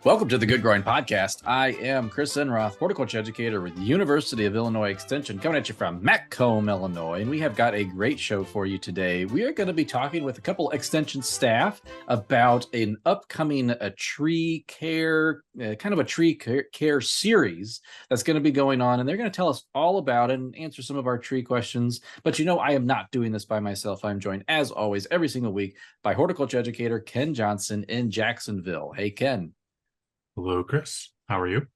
Welcome to the Good Growing Podcast. I am Chris Enroth, horticulture educator with the University of Illinois Extension, coming at you from Macomb, Illinois. And we have got a great show for you today. We are going to be talking with a couple extension staff about an upcoming tree care, kind of a tree care series that's going to be going on. And they're going to tell us all about it and answer some of our tree questions. But you know, I am not doing this by myself. I'm joined, as always, every single week by horticulture educator Ken Johnson in Jacksonville. Hey, Ken. Hello, Chris. How are you?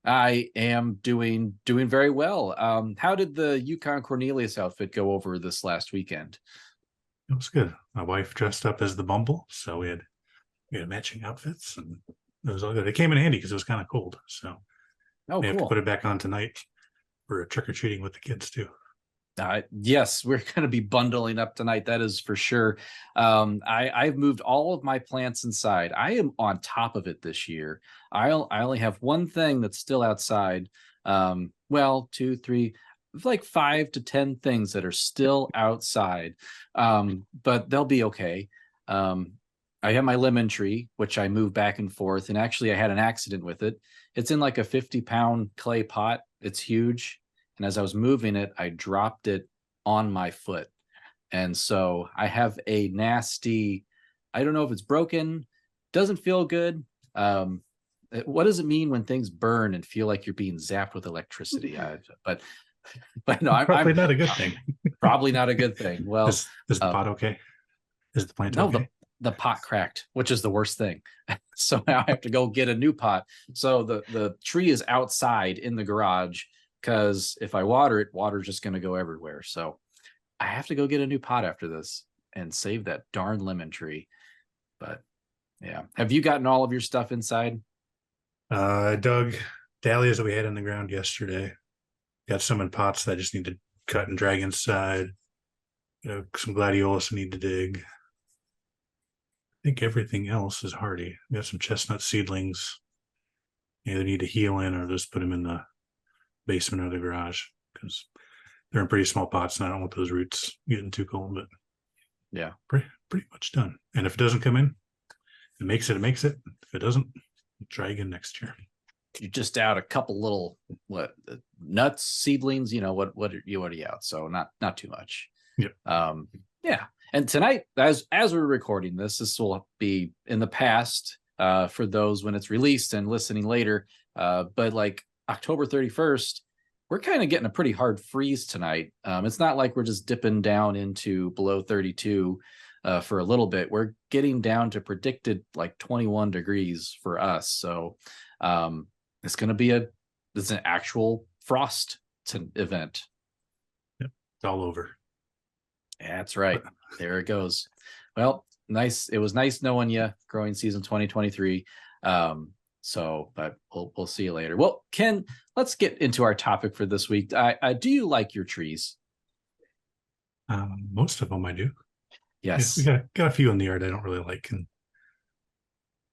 I am doing very well. How did the Yukon Cornelius outfit go over this last weekend? It was good. My wife dressed up as the Bumble, so we had matching outfits, and it was all good. It came in handy because it was kind of cold, so we have to put it back on tonight for trick or treating with the kids too. Yes, we're going to be bundling up tonight. That is for sure. I've moved all of my plants inside. I am on top of it this year. I only have one thing that's still outside. Well, 2, 3, like 5 to 10 things that are still outside. But they'll be okay. I have my lemon tree, which I move back and forth. And actually, I had an accident with it. It's in like a 50-pound clay pot. It's huge. And as I was moving it, I dropped it on my foot. And so I have a nasty, I don't know if it's broken, doesn't feel good. What does it mean when things burn and feel like you're being zapped with electricity? But no, probably not a good thing. Probably not a good thing. Well, is the pot okay? Is the plant no, okay? The pot cracked, which is the worst thing. So now I have to go get a new pot. So the tree is outside in the garage, because if I water it, water's just going to go everywhere. So I have to go get a new pot after this and save that darn lemon tree. But yeah, have you gotten all of your stuff inside? I dug dahlias that we had in the ground yesterday. Got some in pots that I just need to cut and drag inside. Some gladiolus I need to dig. I think everything else is hardy. We got some chestnut seedlings. Either need to heal in or just put them in the basement or the garage because they're in pretty small pots and I don't want those roots getting too cold. But yeah, pretty much done. And if it doesn't come in, it makes it. If it doesn't, we'll try again next year. You just out a couple little nuts, seedlings. What are you out? So not too much. Yep. Yeah. And tonight, as we're recording this will be in the past for those when it's released and listening later. But like October 31st, we're kind of getting a pretty hard freeze tonight. It's not like we're just dipping down into below 32 for a little bit. We're getting down to predicted like 21 degrees for us. So it's going to be an actual frost event. Yep, it's all over. That's right. There it goes. Well, nice. It was nice knowing you. Growing season 2023. But we'll see you later. Well, Ken, let's get into our topic for this week. Do you like your trees? Most of them I do. Yes. We got a few in the yard I don't really like, and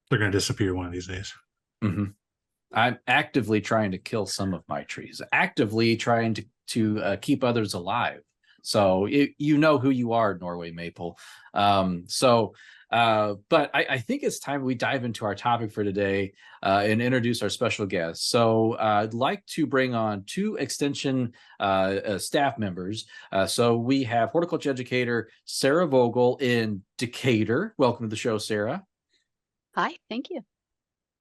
they're going to disappear one of these days. Mm-hmm. I'm actively trying to kill some of my trees, actively trying to keep others alive. So you know who you are, Norway maple. But I think it's time we dive into our topic for today and introduce our special guest. So I'd like to bring on 2 extension staff members. So we have horticulture educator Sarah Vogel in Decatur. Welcome to the show, Sarah. Hi, thank you.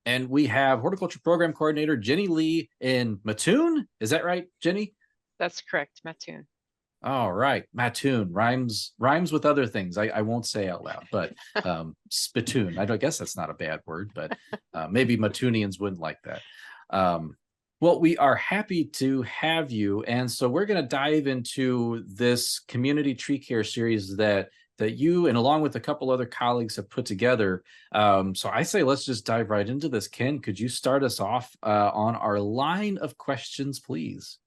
And we have horticulture program coordinator Jenny Lee in Mattoon. Is that right, Jenny? That's correct, Mattoon. All right, Mattoon rhymes with other things I won't say out loud, but spittoon. I guess that's not a bad word, but maybe Mattoonians wouldn't like that. Well, we are happy to have you, and so we're going to dive into this community tree care series that you and along with a couple other colleagues have put together. So I say let's just dive right into this. Ken, could you start us off on our line of questions, please?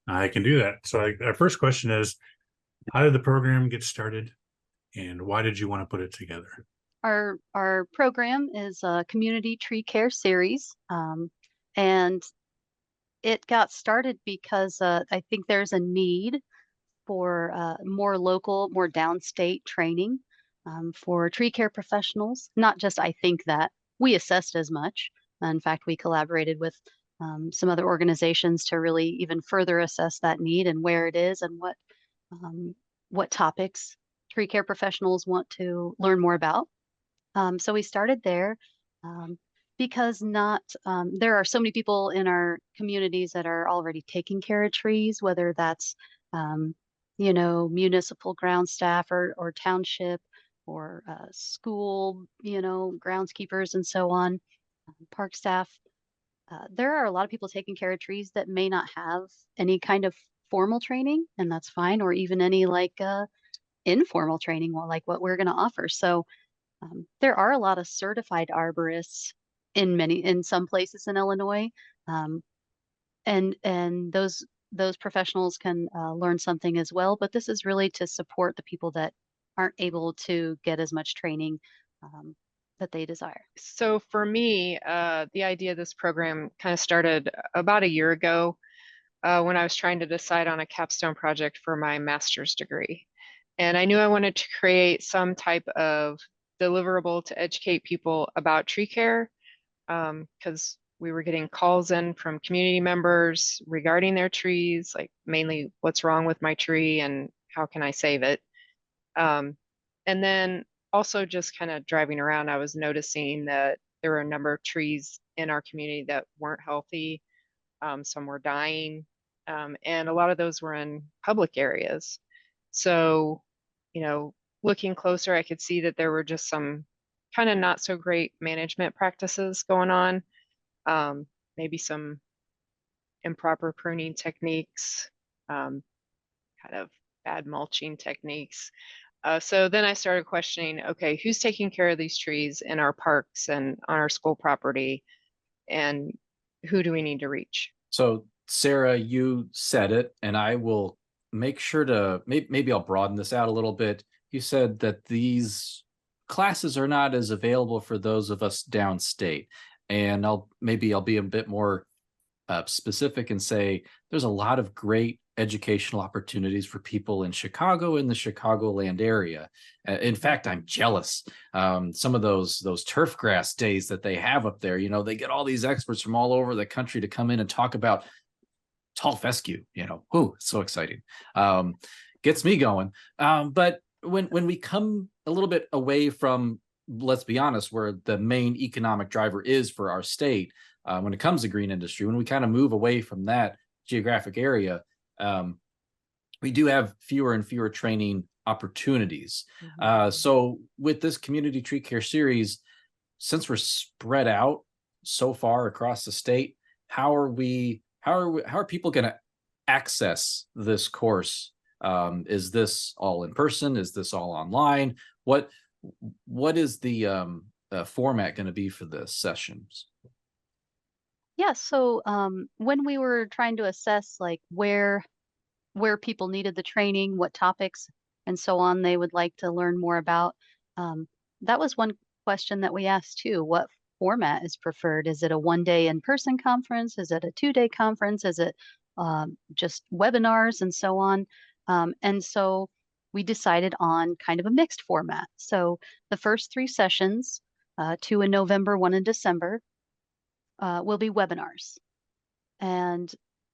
I can do that. So our first question is, how did the program get started and why did you want to put it together? Our program is a community tree care series. And it got started because I think there's a need for more local, more downstate training for tree care professionals. Not just I think that, we assessed as much. In fact, we collaborated with some other organizations to really even further assess that need and where it is and what topics tree care professionals want to learn more about. So we started there because there are so many people in our communities that are already taking care of trees, whether that's municipal ground staff or township or school, groundskeepers and so on, park staff. There are a lot of people taking care of trees that may not have any kind of formal training, and that's fine, or even any informal training, like what we're going to offer. So there are a lot of certified arborists in some places in Illinois, and those professionals can learn something as well. But this is really to support the people that aren't able to get as much training that they desire. So for me, the idea of this program kind of started about a year ago when I was trying to decide on a capstone project for my master's degree. And I knew I wanted to create some type of deliverable to educate people about tree care, because we were getting calls in from community members regarding their trees, like mainly what's wrong with my tree and how can I save it. And then also just kind of driving around, I was noticing that there were a number of trees in our community that weren't healthy. Some were dying, and a lot of those were in public areas. So, looking closer, I could see that there were just some kind of not so great management practices going on, maybe some improper pruning techniques, kind of bad mulching techniques. So then I started questioning, okay, who's taking care of these trees in our parks and on our school property, and who do we need to reach? So Sarah, you said it, and I will make sure to, maybe I'll broaden this out a little bit. You said that these classes are not as available for those of us downstate. And I'll be a bit more specific and say there's a lot of great educational opportunities for people in Chicago, in the Chicagoland area. In fact, I'm jealous. Some of those turf grass days that they have up there, they get all these experts from all over the country to come in and talk about tall fescue. It's so exciting. Gets me going. But when we come a little bit away from, let's be honest, where the main economic driver is for our state, when it comes to green industry, when we kind of move away from that geographic area, we do have fewer and fewer training opportunities. So with this community tree care series, since we're spread out so far across the state, how are people going to access this course? Is this all in person? Is this all online? What is the format going to be for the sessions? Yeah, so when we were trying to assess where people needed the training, what topics and so on they would like to learn more about, that was one question that we asked too. What format is preferred? Is it a one-day in-person conference? Is it a two-day conference? Is it just webinars and so on? And so we decided on kind of a mixed format. So the first 3 sessions, 2 in November, 1 in December, will be webinars, and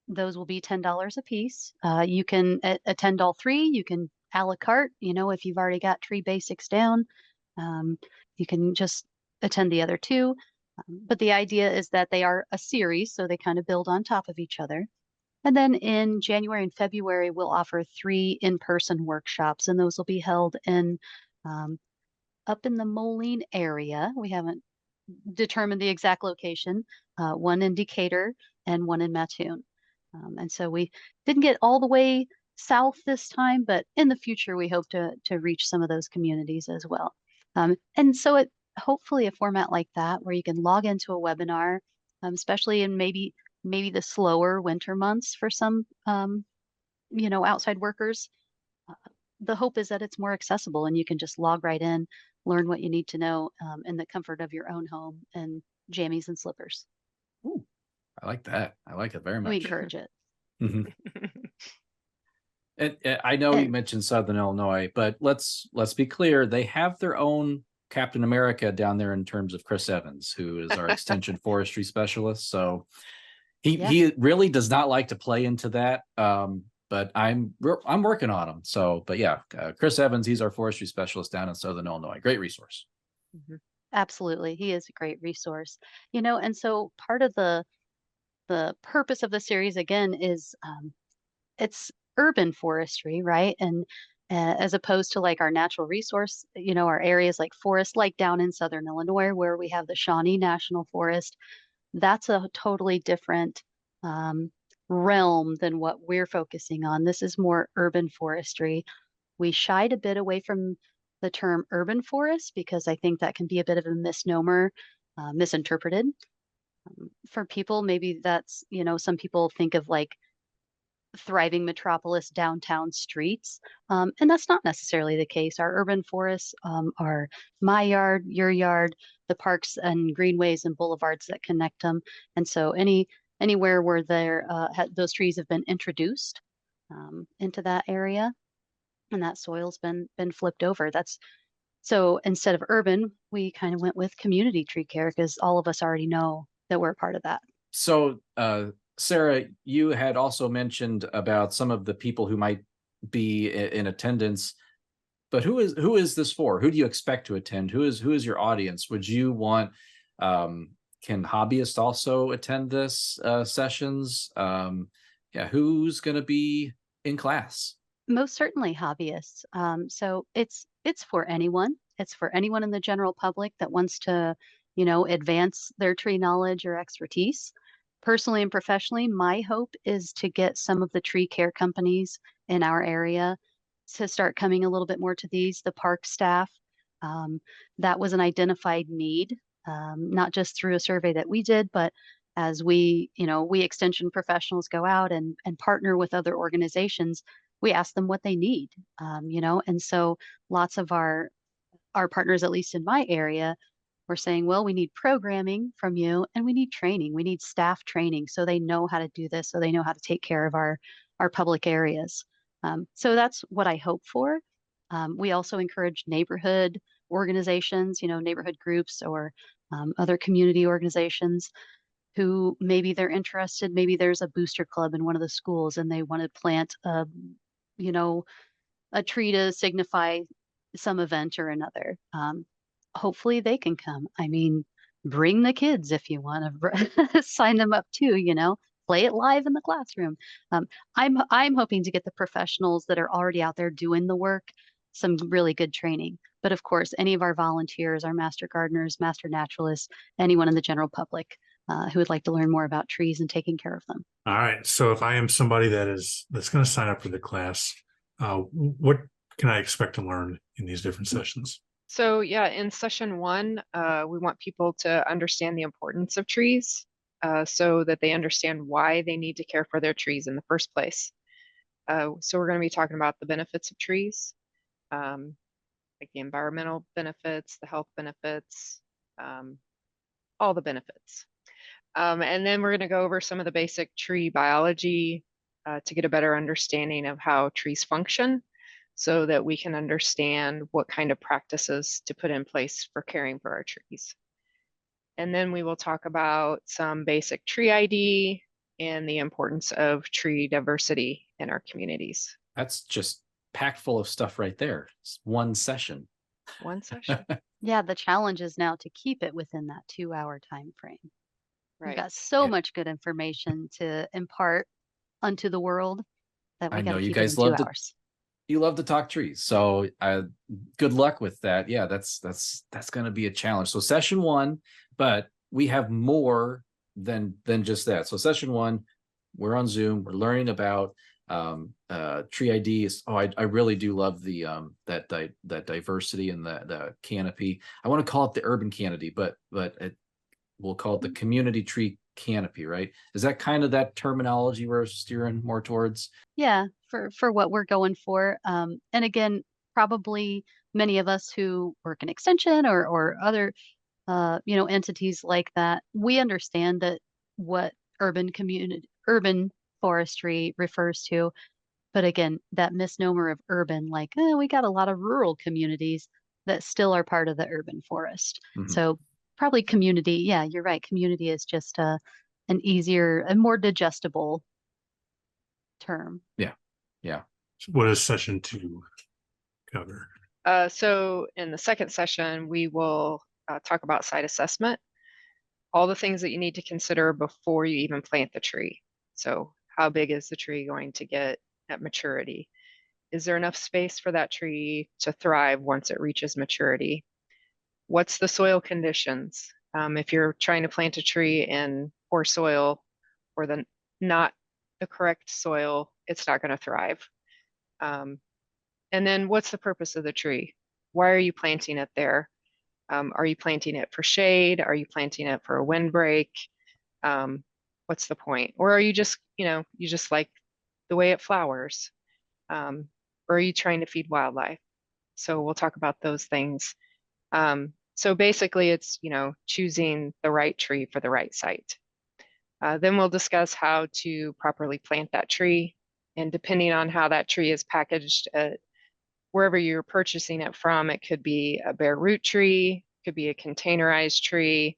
those will be $10 a piece. You can attend all 3. You can a la carte, if you've already got tree basics down, you can just attend the other 2. But the idea is that they are a series, so they kind of build on top of each other. And then in January and February, we'll offer 3 in-person workshops, and those will be held up in the Moline area. We haven't determined the exact location, 1 in Decatur and 1 in Mattoon. And so we didn't get all the way south this time, but in the future, we hope to reach some of those communities as well. And so hopefully a format like that where you can log into a webinar, especially in maybe the slower winter months for some, outside workers. The hope is that it's more accessible and you can just log right in, learn what you need to know in the comfort of your own home and jammies and slippers. Ooh, I like that. I like it very much. We encourage it. And I know you mentioned Southern Illinois, but let's be clear. They have their own Captain America down there in terms of Chris Evans, who is our extension forestry specialist. So he really does not like to play into that. But I'm working on him. So, but yeah, Chris Evans, he's our forestry specialist down in Southern Illinois. Great resource. Mhm. Absolutely. He is a great resource. And so part of the purpose of the series again is it's urban forestry, right? And as opposed to like our natural resource, our areas like forest, like down in Southern Illinois, where we have the Shawnee National Forest, that's a totally different um, realm than what we're focusing on. This is more urban forestry. We shied a bit away from the term urban forest because I think that can be a bit of a misnomer, misinterpreted. For people, maybe that's, some people think of like thriving metropolis downtown streets. And that's not necessarily the case. Our urban forests are my yard, your yard, the parks and greenways and boulevards that connect them. And so anywhere where those trees have been introduced into that area and that soil's been flipped over. So instead of urban, we kind of went with community tree care because all of us already know that we're a part of that. So, Sarah, you had also mentioned about some of the people who might be in attendance, but who is this for? Who do you expect to attend? Who is your audience? Would you want, can hobbyists also attend this sessions? Yeah, who's going to be in class? Most certainly hobbyists. So it's for anyone. It's for anyone in the general public that wants to, advance their tree knowledge or expertise. Personally and professionally, my hope is to get some of the tree care companies in our area to start coming a little bit more to these, the park staff. That was an identified need, not just through a survey that we did, but as we extension professionals go out and partner with other organizations, we ask them what they need, and so lots of our partners, at least in my area, were saying, well, we need programming from you and we need training. We need staff training so they know how to do this, so they know how to take care of our public areas. So that's what I hope for. We also encourage neighborhood organizations, neighborhood groups or other community organizations who maybe they're interested. Maybe there's a booster club in one of the schools and they want to plant a tree to signify some event or another. Hopefully they can come. I mean, bring the kids if you want to sign them up too, play it live in the classroom. I'm hoping to get the professionals that are already out there doing the work some really good training. But of course, any of our volunteers, our master gardeners, master naturalists, anyone in the general public who would like to learn more about trees and taking care of them. All right. So if I am somebody that's going to sign up for the class, what can I expect to learn in these different sessions? So yeah, in session 1, we want people to understand the importance of trees so that they understand why they need to care for their trees in the first place. So we're going to be talking about the benefits of trees, like the environmental benefits, the health benefits, all the benefits. And then we're going to go over some of the basic tree biology to get a better understanding of how trees function so that we can understand what kind of practices to put in place for caring for our trees. And then we will talk about some basic tree ID and the importance of tree diversity in our communities. That's just packed full of stuff right there. It's one session. One session. Yeah, the challenge is now to keep it within that 2-hour time frame. Right. We've got so much good information to impart unto the world that we got to keep it in 2 hours. You love to talk trees, so good luck with that. Yeah, that's going to be a challenge. So session 1, but we have more than just that. So session 1, we're on Zoom. We're learning about tree IDs. Oh, I really do love the that diversity and the canopy. I want to call it the urban canopy, but we'll call it the community tree canopy, right? Is that kind of that terminology we're steering more towards? Yeah, for what we're going for. And again, probably many of us who work in extension or other entities like that, we understand that what urban forestry refers to. But again, that misnomer of urban, like, we got a lot of rural communities. that still are part of the urban forest. Mhm. So probably community. Yeah, you're right. Community is just an easier and more digestible term. Yeah. Yeah. What does session 2 cover? So in the second session, we will talk about site assessment, all the things that you need to consider before you even plant the tree. So how big is the tree going to get at maturity? Is there enough space for that tree to thrive once it reaches maturity? What's the soil conditions? If you're trying to plant a tree in poor soil or not the correct soil, it's not going to thrive. And then what's the purpose of the tree? Why are you planting it there? Are you planting it for shade? Are you planting it for a windbreak? What's the point? Or are you just, you just like the way it flowers? Or are you trying to feed wildlife? So we'll talk about those things. So basically it's, choosing the right tree for the right site. Then we'll discuss how to properly plant that tree. And depending on how that tree is packaged, wherever you're purchasing it from, it could be a bare root tree, could be a containerized tree,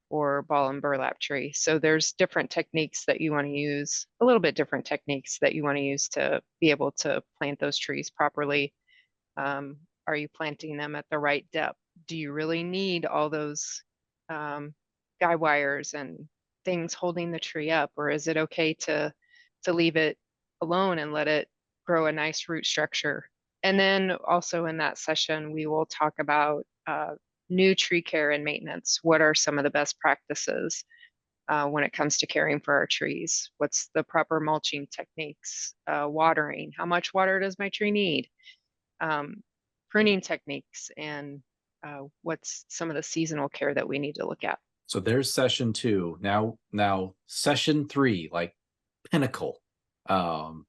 or ball and burlap tree. So there's different techniques that you want to use, a little bit different techniques that you want to use to be able to plant those trees properly. Are you planting them at the right depth? Do you really need all those guy wires and things holding the tree up, or is it okay to leave it alone and let it grow a nice root structure? And then also in that session, we will talk about new tree care and maintenance. What are some of the best practices when it comes to caring for our trees? What's the proper mulching techniques? Watering, how much water does my tree need? Pruning techniques, and what's some of the seasonal care that we need to look at. So there's session 2. Now session 3, like pinnacle. I'm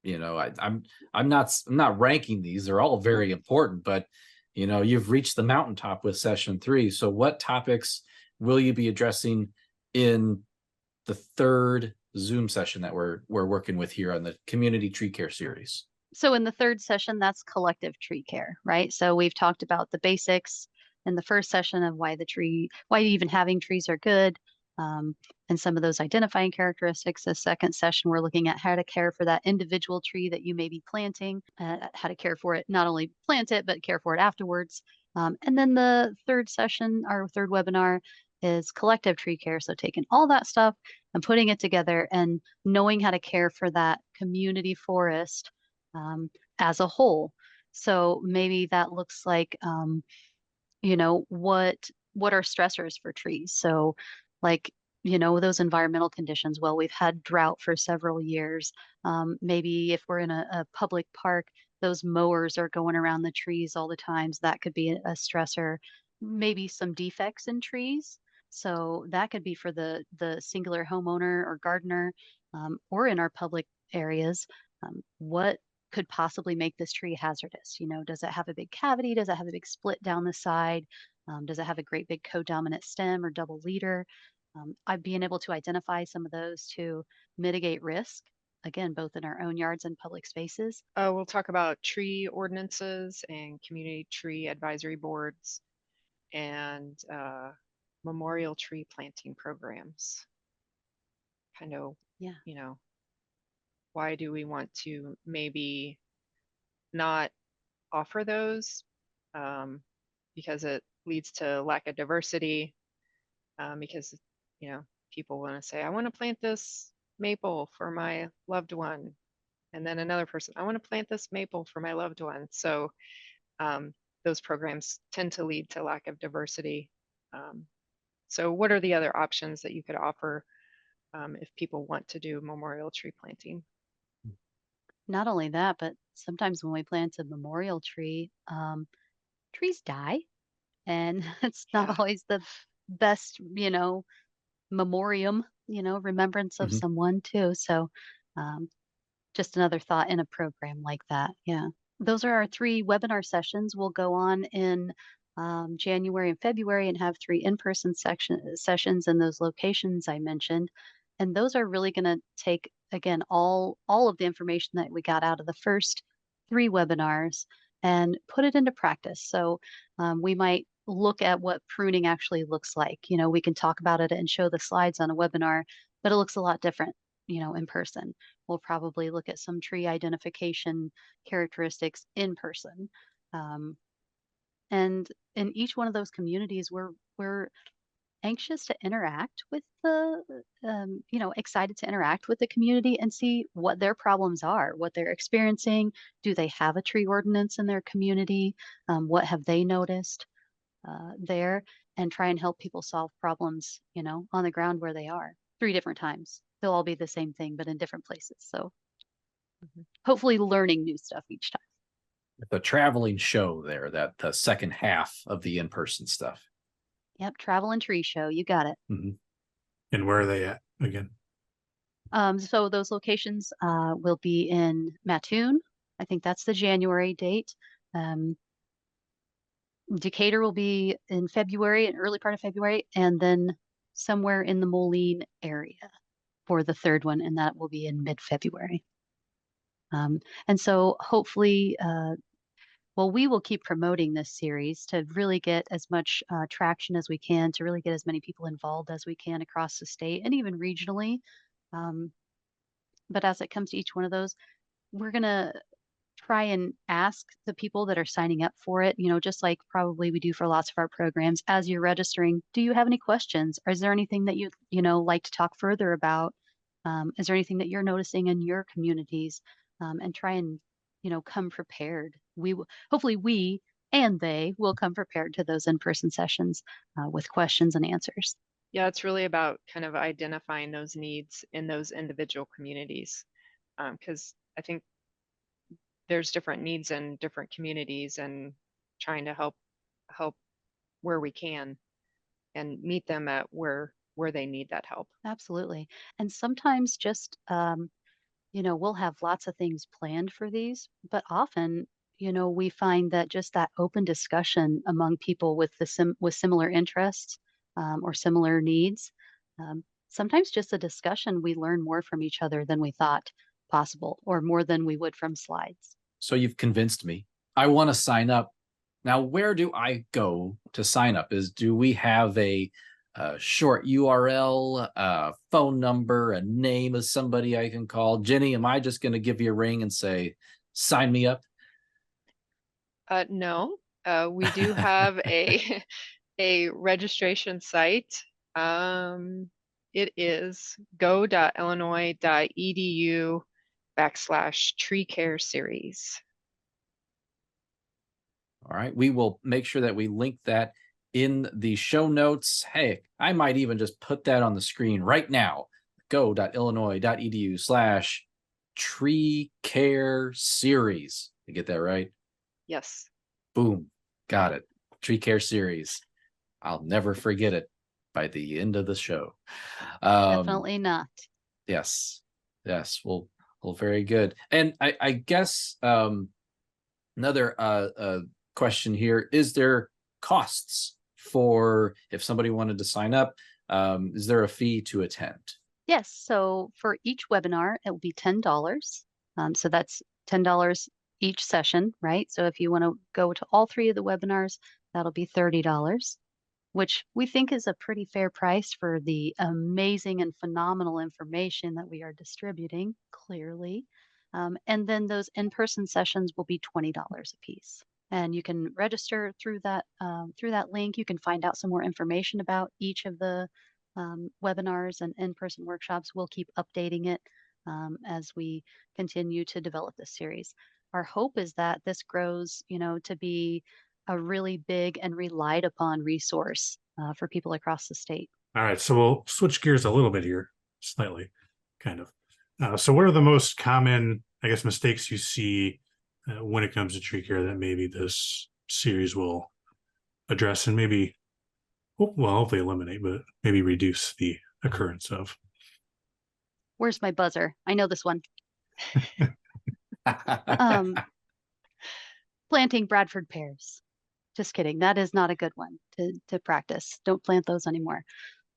not ranking these. They're all very important, but you've reached the mountaintop with session 3. So what topics will you be addressing in the third Zoom session that we're working with here on the Community Tree Care series? So in the third session, that's collective tree care, right? So we've talked about the basics in the first session of why even having trees are good, and some of those identifying characteristics. The second session, we're looking at how to care for that individual tree that you may be planting, how to care for it, not only plant it, but care for it afterwards. And then the third session, our third webinar, is collective tree care. So taking all that stuff and putting it together and knowing how to care for that community forest as a whole. So maybe that looks like, what are stressors for trees? So like, those environmental conditions. Well, we've had drought for several years. Maybe if we're in a public park, those mowers are going around the trees all the time. So that could be a stressor. Maybe some defects in trees. So that could be for the singular homeowner or gardener, or in our public areas. What could possibly make this tree hazardous? Does it have a big cavity? Does it have a big split down the side? Does it have a great big codominant stem or double leader? I've been able to identify some of those to mitigate risk, again, both in our own yards and public spaces. We'll talk about tree ordinances and community tree advisory boards and memorial tree planting programs. Kind of, Yeah. Why do we want to maybe not offer those? Because it leads to lack of diversity. Because, people want to say, I want to plant this maple for my loved one. And then another person, I want to plant this maple for my loved one. So those programs tend to lead to lack of diversity. So what are the other options that you could offer if people want to do memorial tree planting? Not only that, but sometimes when we plant a memorial tree, trees die, and it's not always the best, memoriam, remembrance of Mhm. someone too. So just another thought in a program like that. Yeah. Those are our 3 webinar sessions. We'll go on in January and February and have 3 in-person sessions in those locations I mentioned. And those are really going to take, again, all of the information that we got out of the first 3 webinars and put it into practice. So we might look at what pruning actually looks like. You know, we can talk about it and show the slides on a webinar, but it looks a lot different, you know, in person. We'll probably look at some tree identification characteristics in person. And in each one of those communities, we're anxious to interact with the, you know, excited to interact with the community and see what their problems are, what they're experiencing. Do they have a tree ordinance in their community? What have they noticed there? And try and help people solve problems, you know, on the ground where they are 3 different times. They'll all be the same thing, but in different places. So hopefully learning new stuff each time. The traveling show there, that the second half of the in-person stuff. Yep, travel and tree show. You got it. And where are they at again? So those locations will be in Mattoon. I think that's the January date. Decatur will be in February, an early part of February, and then somewhere in the Moline area for the third one, and that will be in mid-February. And so hopefully, well, we will keep promoting this series to really get as much traction as we can, to really get as many people involved as we can across the state and even regionally. But as it comes to each one of those, we're going to try and ask the people that are signing up for it, you know, just like probably we do for lots of our programs, as you're registering, do you have any questions? Or is there anything that you know, like to talk further about? Is there anything that you're noticing in your communities? And try and, you know, come prepared. Hopefully we and they will come prepared to those in-person sessions with questions and answers. Yeah, it's really about kind of identifying those needs in those individual communities, because I think there's different needs in different communities, and trying to help where we can and meet them at where they need that help. Absolutely. And sometimes just you know, we'll have lots of things planned for these, but often, you know, we find that just that open discussion among people with with similar interests or similar needs, sometimes just a discussion, we learn more from each other than we thought possible, or more than we would from slides. So you've convinced me. I want to sign up. Now, where do I go to sign up? Do we have a short URL, phone number, a name of somebody I can call? Jenny, am I just going to give you a ring and say, sign me up? No, we do have a registration site. It is go.illinois.edu /TreeCareSeries. All right, we will make sure that we link that in the show notes. Hey, I might even just put that on the screen right now. go.illinois.edu /TreeCareSeries. You get that right? Yes. Boom. Got it. TreeCareSeries. I'll never forget it by the end of the show. Definitely not. Yes. Yes. Well, very good. And I guess another question here, is there costs for if somebody wanted to sign up? Is there a fee to attend? Yes. So for each webinar, it will be $10. So that's $10 each session, right? So if you want to go to all 3 of the webinars, that'll be $30, which we think is a pretty fair price for the amazing and phenomenal information that we are distributing, clearly. And then those in-person sessions will be $20 a piece. And you can register through that link. You can find out some more information about each of the webinars and in-person workshops. We'll keep updating it as we continue to develop this series. Our hope is that this grows, you know, to be a really big and relied upon resource for people across the state. All right, so we'll switch gears a little bit here, slightly, kind of. So what are the most common, I guess, mistakes you see when it comes to tree care that maybe this series will address and maybe, well, hopefully eliminate, but maybe reduce the occurrence of? Where's my buzzer? I know this one. Planting Bradford pears. Just kidding. That is not a good one to practice. Don't plant those anymore,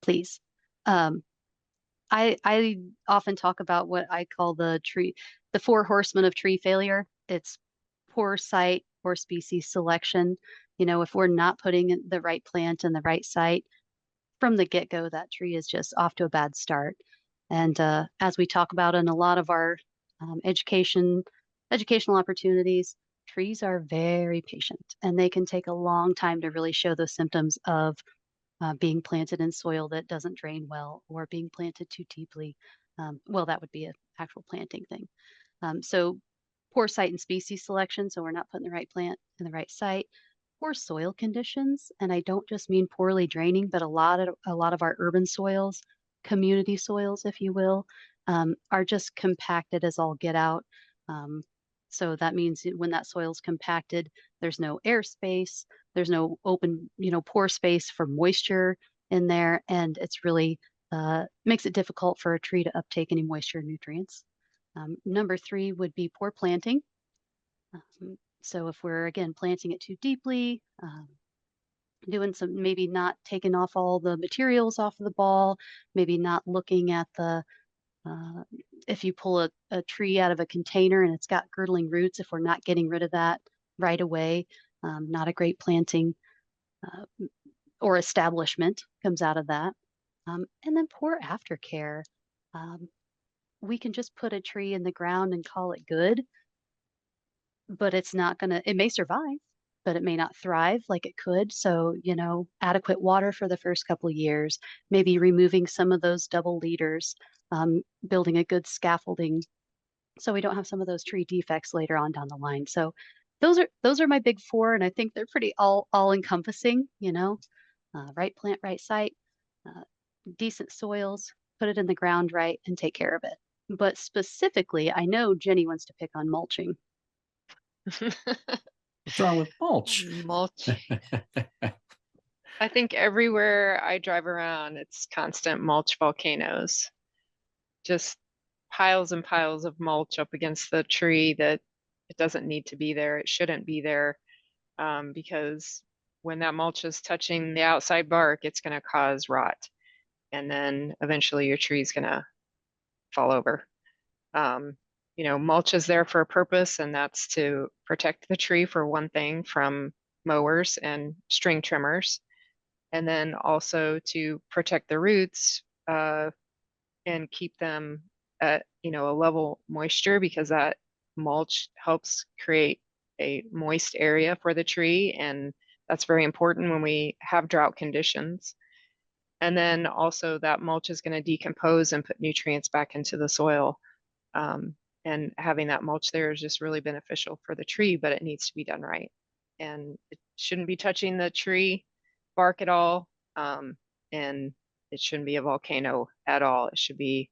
please. I often talk about what I call the 4 horsemen of tree failure. It's poor sight, poor species selection. You know, if we're not putting the right plant in the right site from the get-go, that tree is just off to a bad start. And as we talk about in a lot of our educational opportunities, trees are very patient, and they can take a long time to really show those symptoms of being planted in soil that doesn't drain well or being planted too deeply. Well, that would be an actual planting thing. So poor site and species selection, so we're not putting the right plant in the right site. Poor soil conditions, and I don't just mean poorly draining, but a lot of our urban soils, community soils, if you will, are just compacted as all get out. So that means when that soil is compacted, there's no airspace, there's no open, pore space for moisture in there, and it's really makes it difficult for a tree to uptake any moisture and nutrients. Number 3 would be poor planting. So if we're, again, planting it too deeply, doing some, maybe not taking off all the materials off of the ball, maybe not looking at the, if you pull a tree out of a container and it's got girdling roots, if we're not getting rid of that right away, not a great planting or establishment comes out of that. And then poor aftercare. We can just put a tree in the ground and call it good, but it's not gonna, it may survive, but it may not thrive like it could. So, adequate water for the first couple of years, maybe removing some of those double leaders, building a good scaffolding so we don't have some of those tree defects later on down the line. So those are my big 4, and I think they're pretty all encompassing, right plant, right site, decent soils, put it in the ground right, and take care of it. But specifically, I know Jenny wants to pick on mulching. What's wrong with mulch? Mulch. I think everywhere I drive around, it's constant mulch volcanoes. Just piles and piles of mulch up against the tree that it doesn't need to be there. It shouldn't be there, because when that mulch is touching the outside bark, it's going to cause rot. And then eventually your tree is going to fall over. Mulch is there for a purpose, and that's to protect the tree, for one thing, from mowers and string trimmers, and then also to protect the roots and keep them at a level moisture, because that mulch helps create a moist area for the tree, and that's very important when we have drought conditions. And then also that mulch is going to decompose and put nutrients back into the soil. And having that mulch there is just really beneficial for the tree, but it needs to be done right. And it shouldn't be touching the tree bark at all. And it shouldn't be a volcano at all. It should be,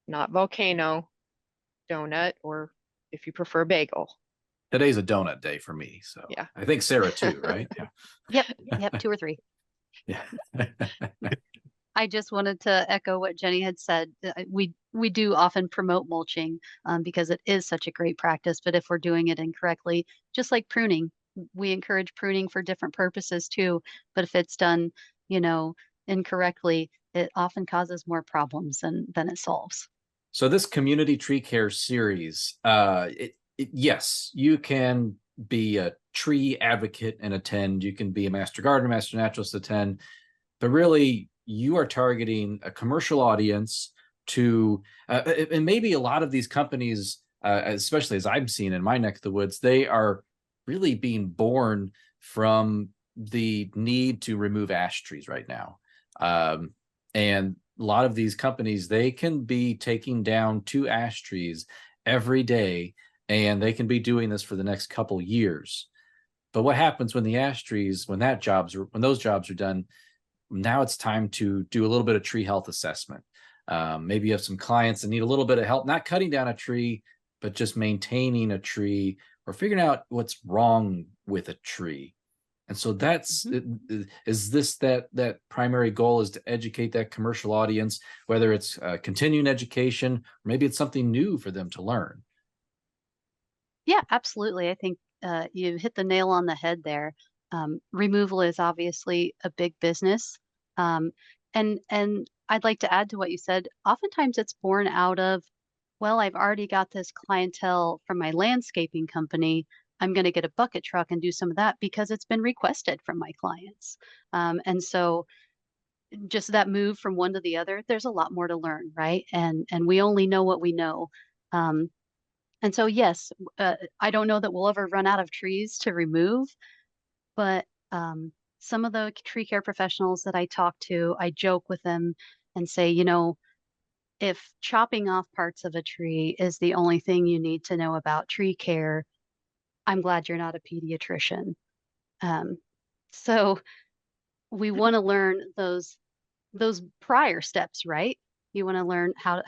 not volcano, donut, or if you prefer, bagel. Today's a donut day for me. So yeah, I think Sarah too, right? Yeah. Yep, 2 or 3. Yeah. I just wanted to echo what Jenny had said. We do often promote mulching because it is such a great practice, but if we're doing it incorrectly, just like pruning, we encourage pruning for different purposes too. But if it's done, incorrectly, it often causes more problems than it solves. So this community tree care series, yes, you can be a tree advocate and attend. You can be a master gardener, master naturalist, attend, but really you are targeting a commercial audience to, and maybe a lot of these companies, especially as I'm seeing in my neck of the woods, they are really being born from the need to remove ash trees right now. And a lot of these companies, they can be taking down 2 ash trees every day, and they can be doing this for the next couple years. But what happens when the ash trees, when those jobs are done, now it's time to do a little bit of tree health assessment. Maybe you have some clients that need a little bit of help, not cutting down a tree, but just maintaining a tree or figuring out what's wrong with a tree. And so that's, is this that primary goal, is to educate that commercial audience, whether it's continuing education, or maybe it's something new for them to learn? Yeah, absolutely. I think you hit the nail on the head there. Removal is obviously a big business. And I'd like to add to what you said. Oftentimes it's born out of, well, I've already got this clientele from my landscaping company. I'm going to get a bucket truck and do some of that because it's been requested from my clients. And so just that move from one to the other, there's a lot more to learn, right? And we only know what we know. And so, yes, I don't know that we'll ever run out of trees to remove, but some of the tree care professionals that I talk to, I joke with them and say, if chopping off parts of a tree is the only thing you need to know about tree care, I'm glad you're not a pediatrician. So we want to learn those prior steps, right? You want to learn how,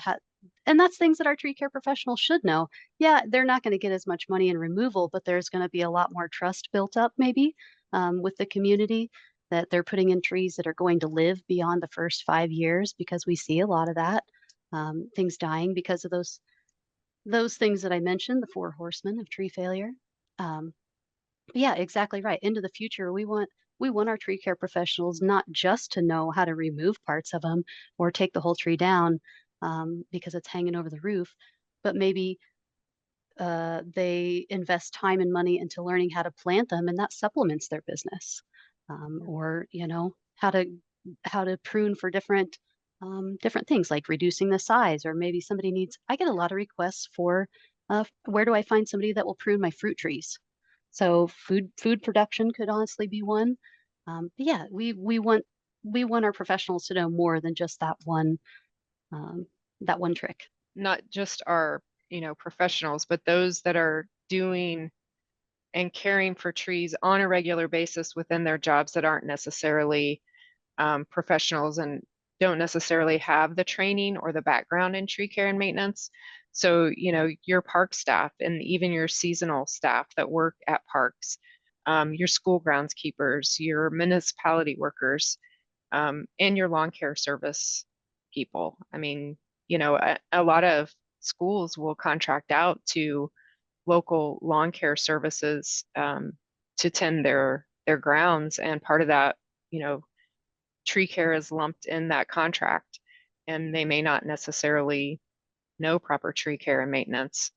and that's things that our tree care professionals should know. Yeah, they're not going to get as much money in removal, but there's going to be a lot more trust built up maybe with the community that they're putting in trees that are going to live beyond the first 5 years, because we see a lot of that, things dying because of those things that I mentioned, the 4 horsemen of tree failure. Yeah, exactly right. Into the future, we want our tree care professionals not just to know how to remove parts of them or take the whole tree down because it's hanging over the roof, but maybe they invest time and money into learning how to plant them, and that supplements their business. Or how to prune for different things, like reducing the size, or maybe somebody needs. I get a lot of requests for where do I find somebody that will prune my fruit trees? So food production could honestly be one. But yeah, we want our professionals to know more than just that one trick. Not just our, professionals, but those that are doing and caring for trees on a regular basis within their jobs that aren't necessarily professionals and don't necessarily have the training or the background in tree care and maintenance. So, your park staff and even your seasonal staff that work at parks, your school groundskeepers, your municipality workers, and your lawn care service people. I mean, a lot of schools will contract out to local lawn care services to tend their grounds, and part of that, tree care is lumped in that contract, and they may not necessarily know proper tree care and maintenance.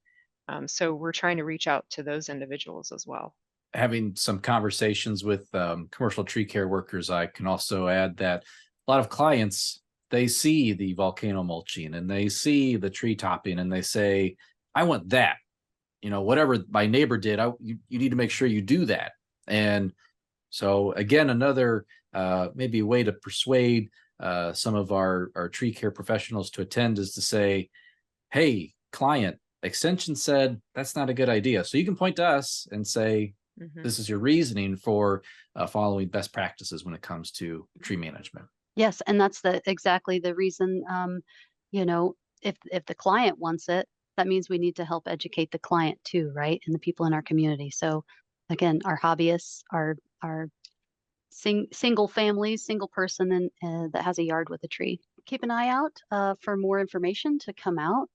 So we're trying to reach out to those individuals as well. Having some conversations with commercial tree care workers, I can also add that a lot of clients, they see the volcano mulching and they see the tree topping and they say, I want that. Whatever my neighbor did, you need to make sure you do that. And so again, another maybe a way to persuade some of our tree care professionals to attend is to say, hey, client, Extension said that's not a good idea. So you can point to us and say, this is your reasoning for following best practices when it comes to tree management. Yes, and that's exactly the reason. If the client wants it, that means we need to help educate the client too, right? And the people in our community. So again, our hobbyists, our single families, single person that has a yard with a tree. Keep an eye out for more information to come out.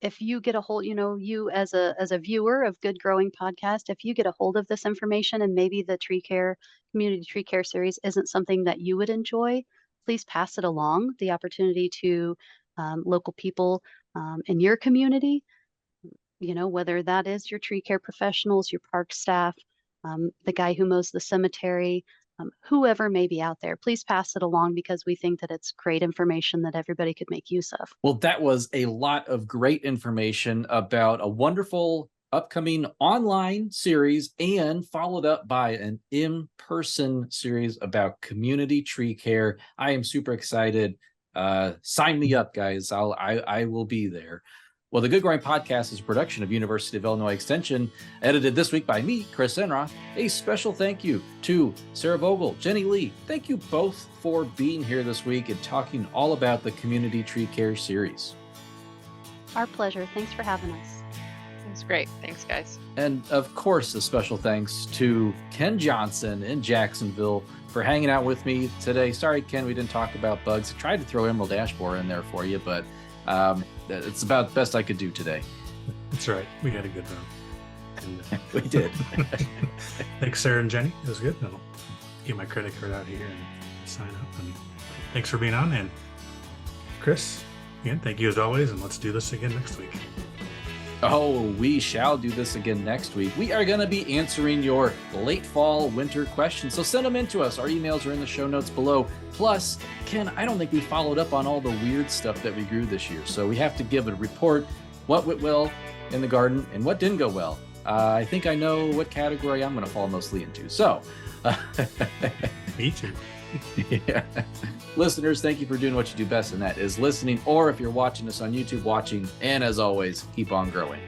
If you get a hold, you as a viewer of Good Growing Podcast, if you get a hold of this information and maybe the community tree care series isn't something that you would enjoy, please pass it along. The opportunity to local people in your community, whether that is your tree care professionals, your park staff, the guy who mows the cemetery, whoever may be out there, please pass it along, because we think that it's great information that everybody could make use of. Well, that was a lot of great information about a wonderful upcoming online series, and followed up by an in-person series about community tree care. I am super excited. Sign me up, guys. I will be there. Well, the Good Growing Podcast is a production of University of Illinois Extension, edited this week by me, Chris Enroth. A special thank you to Sarah Vogel, Jenny Lee. Thank you both for being here this week and talking all about the Community Tree Care Series. Our pleasure. Thanks for having us. It was great. Thanks, guys. And of course, a special thanks to Ken Johnson in Jacksonville for hanging out with me today. Sorry, Ken, we didn't talk about bugs. I tried to throw emerald ash borer in there for you, but it's about the best I could do today. That's right. We had a good run. And, we did. Thanks, Sarah and Jenny. It was good. I'll get my credit card out here and sign up. And thanks for being on. And Chris, again, thank you as always. And let's do this again next week. Oh, we shall do this again next week. We are going to be answering your late fall, winter questions. So send them in to us. Our emails are in the show notes below. Plus, Ken, I don't think we followed up on all the weird stuff that we grew this year. So we have to give a report what went well in the garden and what didn't go well. I think I know what category I'm going to fall mostly into. So, Me too. yeah. Listeners, thank you for doing what you do best, and that is listening. Or if you're watching us on YouTube, watching. And as always, keep on growing.